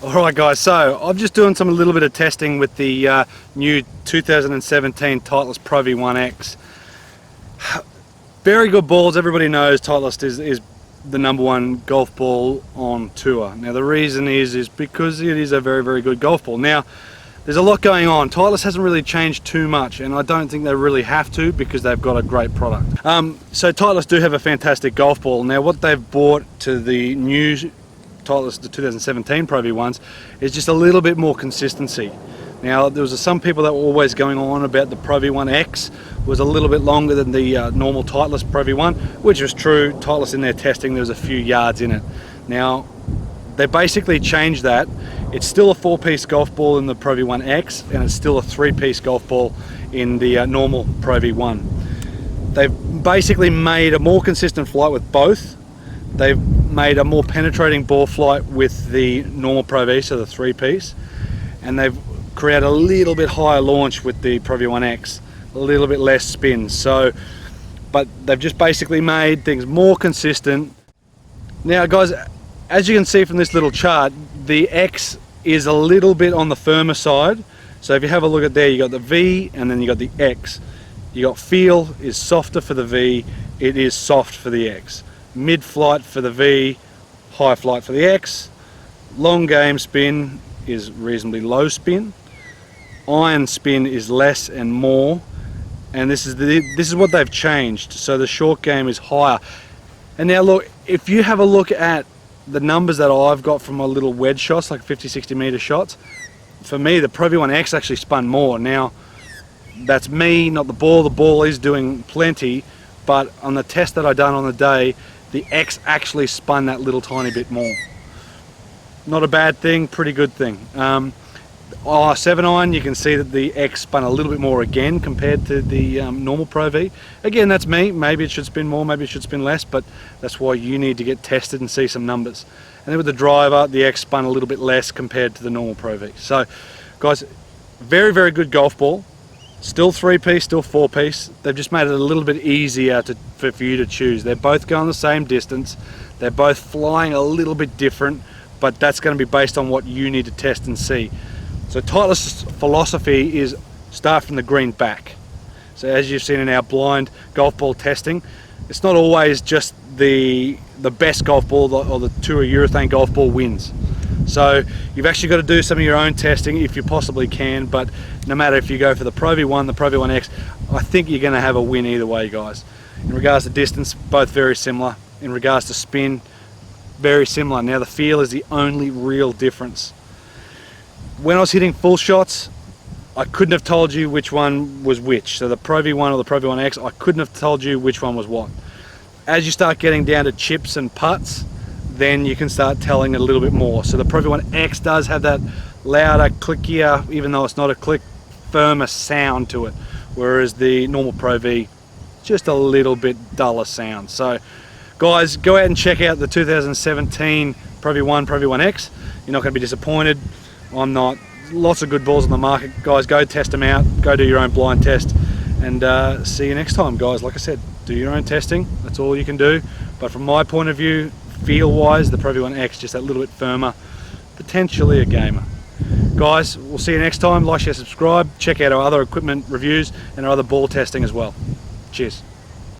Alright guys, so I'm just doing a little bit of testing with the new 2017 Titleist Pro V1x. Very good balls. Everybody knows Titleist is the #1 golf ball on tour. Now the reason is because it is a very good golf ball. Now there's a lot going on. Titleist hasn't really changed too much, and I don't think they really have to because they've got a great product. So Titleist do have a fantastic golf ball. Now what they've brought to the new Titleist, the 2017 Pro V1s, is just a little bit more consistency. Now there was some people that were always going on about the Pro V1x was a little bit longer than the normal Titleist Pro V1, which was true. Titleist in their testing, there was a few yards in it. Now they basically changed that. It's still a 4-piece golf ball in the Pro V1x, and it's still a 3-piece golf ball in the normal Pro V1. They've basically made a more consistent flight with both. They've made a more penetrating ball flight with the normal Pro V, so the 3-piece, and they've created a little bit higher launch with the Pro V1x, a little bit less spin. So, but they've just basically made things more consistent. Now guys, as you can see from this little chart, the X is a little bit on the firmer side. So if you have a look at there, you got the V and then you got the X. You got feel is softer for the V, it is soft for the X. Mid-flight for the V, high flight for the X. Long game spin is reasonably low spin. Iron spin is less and more. And this is what they've changed. So the short game is higher. And now look, if you have a look at the numbers that I've got from my little wedge shots, like 50-60 meter shots, for me the Pro V1x actually spun more. Now that's me, not the ball. The ball is doing plenty, but on the test that I done on the day, the X actually spun that little tiny bit more. Not a bad thing, pretty good thing. 7-iron, you can see that the X spun a little bit more again compared to the normal Pro V. Again, that's me. Maybe it should spin more, maybe it should spin less, but that's why you need to get tested and see some numbers. And then with the driver, the X spun a little bit less compared to the normal Pro V. So, guys, very good golf ball. Still 3-piece, still 4-piece. They've just made it a little bit easier for you to choose. They're both going the same distance. They're both flying a little bit different, but that's going to be based on what you need to test and see. So Titleist's philosophy is start from the green back. So as you've seen in our blind golf ball testing, it's not always just the best golf ball or the tour urethane golf ball wins. So you've actually got to do some of your own testing if you possibly can, but no matter if you go for the Pro V1, the Pro V1x, I think you're going to have a win either way, guys. In regards to distance, both very similar. In regards to spin, very similar. Now the feel is the only real difference. When I was hitting full shots, I couldn't have told you which one was which. So the Pro V1 or the Pro V1x, I couldn't have told you which one was what. As you start getting down to chips and putts, then you can start telling it a little bit more. So the Pro V1x does have that louder, clickier, even though it's not a click, firmer sound to it. Whereas the normal Pro V, just a little bit duller sound. So guys, go out and check out the 2017 Pro V1, Pro V1x. You're not going to be disappointed. I'm not. Lots of good balls on the market. Guys, go test them out. Go do your own blind test. And see you next time, guys. Like I said, do your own testing. That's all you can do. But from my point of view, feel-wise, the Pro V1x just that little bit firmer. Potentially a gamer. Guys, we'll see you next time. Like, share, subscribe. Check out our other equipment reviews and our other ball testing as well. Cheers.